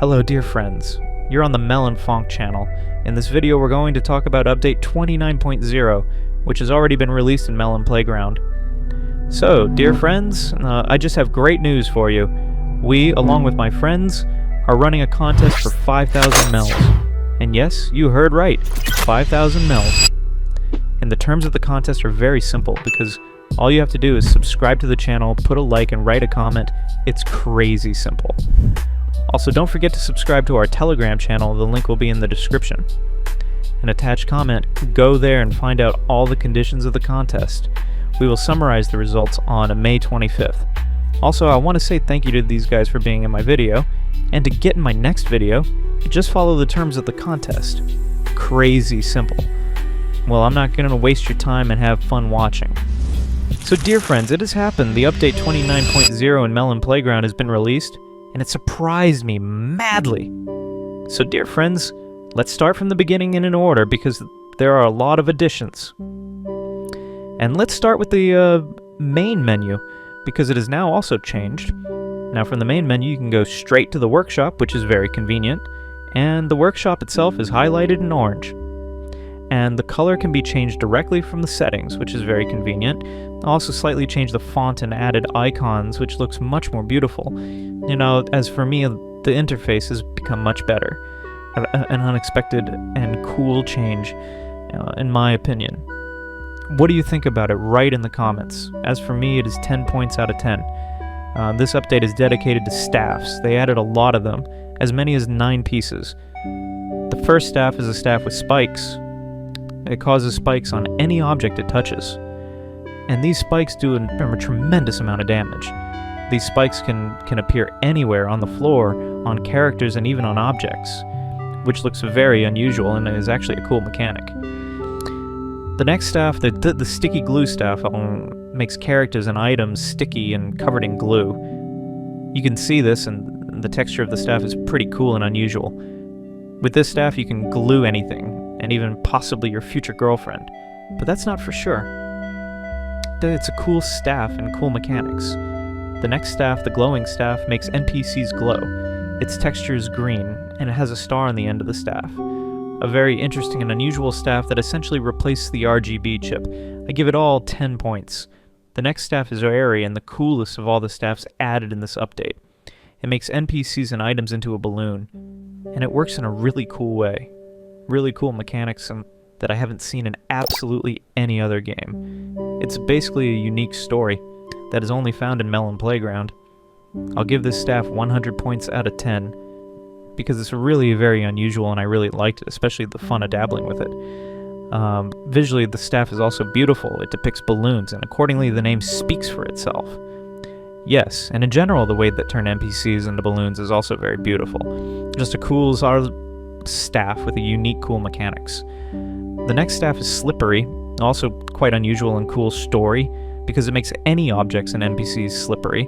Hello dear friends, you're on the Melonfonk channel. In this video we're going to talk about update 29.0, which has already been released in Melon Playground. So, dear friends, I just have great news for you. We, along with my friends, are running a contest for 5,000 mels. And yes, you heard right, 5,000 mels. And the terms of the contest are very simple, because all you have to do is subscribe to the channel, put a like, and write a comment. It's crazy simple. Also, don't forget to subscribe to our Telegram channel, the link will be in the description. An attached comment, go there and find out all the conditions of the contest. We will summarize the results on May 25th. Also, I want to say thank you to these guys for being in my video, and to get in my next video, just follow the terms of the contest. Crazy simple. Well, I'm not going to waste your time and have fun watching. So dear friends, it has happened. The update 29.0 in Melon Playground has been released, and it surprised me madly. So dear friends, let's start from the beginning and in order, because there are a lot of additions. And let's start with the main menu, because it is now also changed. Now from the main menu you can go straight to the workshop, which is very convenient, and the workshop itself is highlighted in orange. And the color can be changed directly from the settings, which is very convenient. Also slightly changed the font and added icons, which looks much more beautiful. You know, as for me, the interface has become much better. An unexpected and cool change, in my opinion. What do you think about it? Write in the comments. As for me, it is 10 points out of 10. This update is dedicated to staffs. They added a lot of them, as many as 9 pieces. The first staff is a staff with spikes. It causes spikes on any object it touches. And these spikes do a tremendous amount of damage. These spikes can appear anywhere on the floor, on characters, and even on objects, which looks very unusual and is actually a cool mechanic. The next staff, the sticky glue staff, makes characters and items sticky and covered in glue. You can see this, and the texture of the staff is pretty cool and unusual. With this staff you can glue anything, and even possibly your future girlfriend. But that's not for sure. It's a cool staff and cool mechanics. The next staff, the glowing staff, makes NPCs glow. Its texture is green, and it has a star on the end of the staff. A very interesting and unusual staff that essentially replaced the RGB chip. I give it all 10 points. The next staff is airy and the coolest of all the staffs added in this update. It makes NPCs and items into a balloon, and it works in a really cool way. Really cool mechanics that I haven't seen in absolutely any other game. It's basically a unique story that is only found in Melon Playground. I'll give this staff 100 points out of 10, because it's really very unusual and I really liked it, especially the fun of dabbling with it. Visually, the staff is also beautiful. It depicts balloons, and accordingly the name speaks for itself. Yes, and in general the way that turn NPCs into balloons is also very beautiful. Just a cool staff with a unique cool mechanics. The next staff is slippery, also quite unusual and cool story, because it makes any objects and NPCs slippery.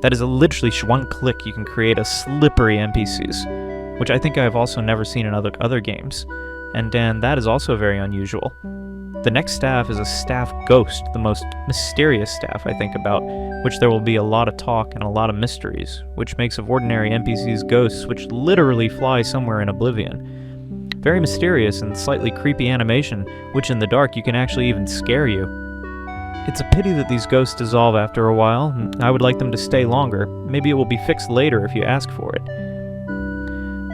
That is literally one click you can create a slippery NPCs, which I think I've also never seen in other games, and that is also very unusual. The next staff is a staff ghost, the most mysterious staff I think about, which there will be a lot of talk and a lot of mysteries, which makes of ordinary NPCs ghosts which literally fly somewhere in oblivion. Very mysterious and slightly creepy animation, which in the dark you can actually even scare you. It's a pity that these ghosts dissolve after a while, and I would like them to stay longer. Maybe it will be fixed later if you ask for it.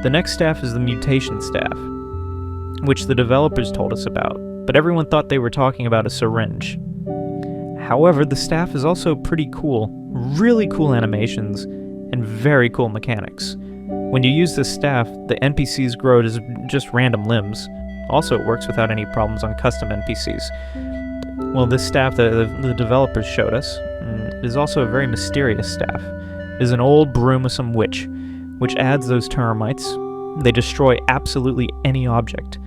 The next staff is the mutation staff, which the developers told us about, but everyone thought they were talking about a syringe. However, the staff is also pretty cool, really cool animations, and very cool mechanics. When you use this staff, the NPCs grow as just random limbs. Also, it works without any problems on custom NPCs. Well, this staff that the developers showed us is also a very mysterious staff. It is an old broomsome witch, which adds those termites. They destroy absolutely any object.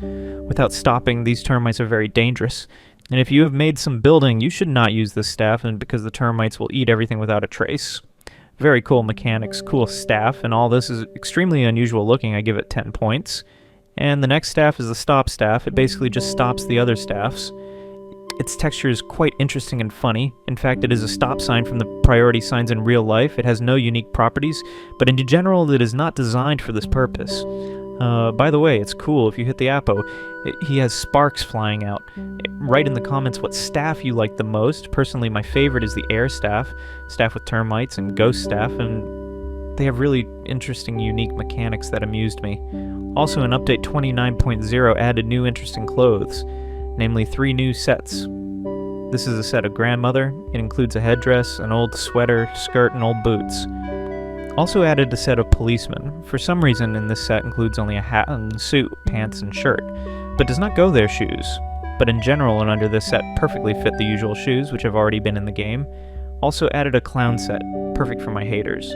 Without stopping, these termites are very dangerous. And if you have made some building, you should not use this staff, and because the termites will eat everything without a trace. Very cool mechanics, cool staff, and all this is extremely unusual looking. I give it 10 points. And the next staff is the stop staff. It basically just stops the other staffs. Its texture is quite interesting and funny. In fact, it is a stop sign from the priority signs in real life. It has no unique properties, but in general it is not designed for this purpose. By the way, it's cool if you hit the Apo. He has sparks flying out. Write in the comments what staff you like the most. Personally, my favorite is the air staff with termites, and ghost staff, and they have really interesting, unique mechanics that amused me. Also, in Update 29.0 added new interesting clothes, namely 3 new sets. This is a set of Grandmother. It includes a headdress, an old sweater, skirt, and old boots. Also added a set of Policemen. For some reason in this set includes only a hat and suit, pants and shirt, but does not go their shoes. But in general and under this set perfectly fit the usual shoes, which have already been in the game. Also added a clown set, perfect for my haters.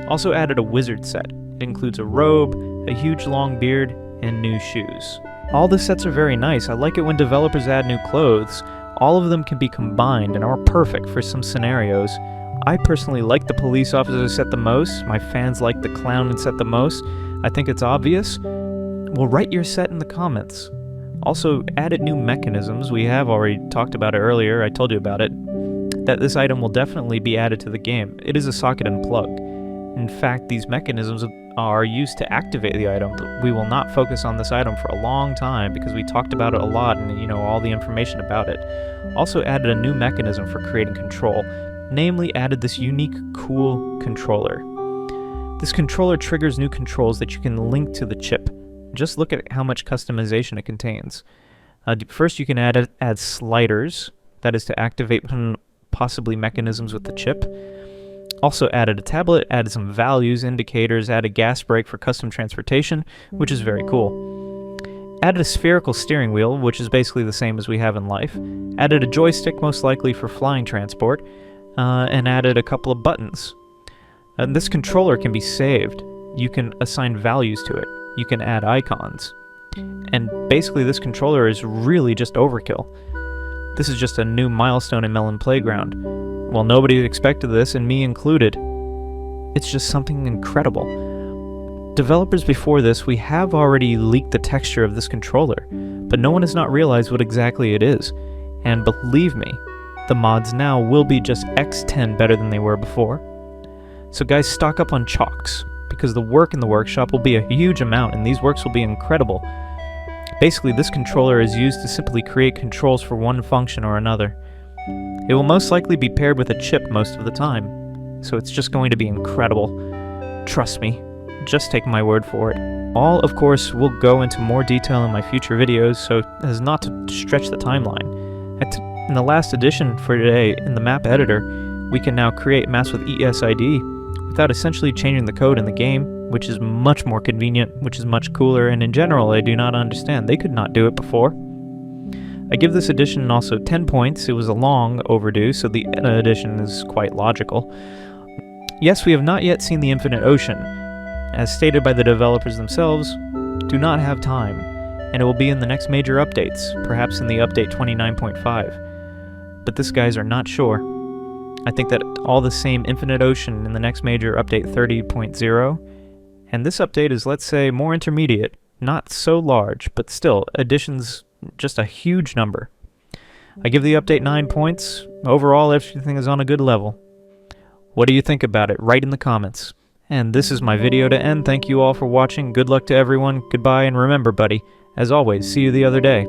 Also added a wizard set. It includes a robe, a huge long beard, and new shoes. All the sets are very nice. I like it when developers add new clothes. All of them can be combined and are perfect for some scenarios. I personally like the police officer set the most. My fans like the clown set the most. I think it's obvious. Well, write your set in the comments. Also, added new mechanisms. We have already talked about it earlier. I told you about it. That this item will definitely be added to the game. It is a socket and plug. In fact, these mechanisms are used to activate the item. We will not focus on this item for a long time because we talked about it a lot and all the information about it. Also added a new mechanism for creating control. Namely, added this unique, cool controller. This controller triggers new controls that you can link to the chip. Just look at how much customization it contains. First, you can add sliders, that is to activate possibly mechanisms with the chip. Also added a tablet, added some values, indicators, added gas brake for custom transportation, which is very cool. Added a spherical steering wheel, which is basically the same as we have in life. Added a joystick, most likely for flying transport. And added a couple of buttons. And this controller can be saved. You can assign values to it. You can add icons. And basically this controller is really just overkill. This is just a new milestone in Melon Playground. Well, nobody expected this, and me included. It's just something incredible. Developers before this, we have already leaked the texture of this controller, but no one has not realized what exactly it is. And believe me, the mods now will be just X10 better than they were before. So guys, stock up on chalks, because the work in the workshop will be a huge amount, and these works will be incredible. Basically, this controller is used to simply create controls for one function or another. It will most likely be paired with a chip most of the time, so it's just going to be incredible. Trust me, just take my word for it. All, of course, will go into more detail in my future videos, so as not to stretch the timeline. In the last edition for today, in the map editor, we can now create maps with ESID without essentially changing the code in the game, which is much more convenient, which is much cooler, and in general I do not understand. They could not do it before. I give this edition also 10 points. It was a long overdue, so the edition is quite logical. Yes, we have not yet seen the Infinite Ocean. As stated by the developers themselves, do not have time, and it will be in the next major updates, perhaps in the update 29.5. But this guys are not sure. I think that all the same Infinite Ocean in the next major update 30.0, and this update is, let's say, more intermediate, not so large, but still, additions just a huge number. I give the update 9 points. Overall, everything is on a good level. What do you think about it? Write in the comments. And this is my video to end. Thank you all for watching. Good luck to everyone. Goodbye, and remember, buddy, as always, see you the other day.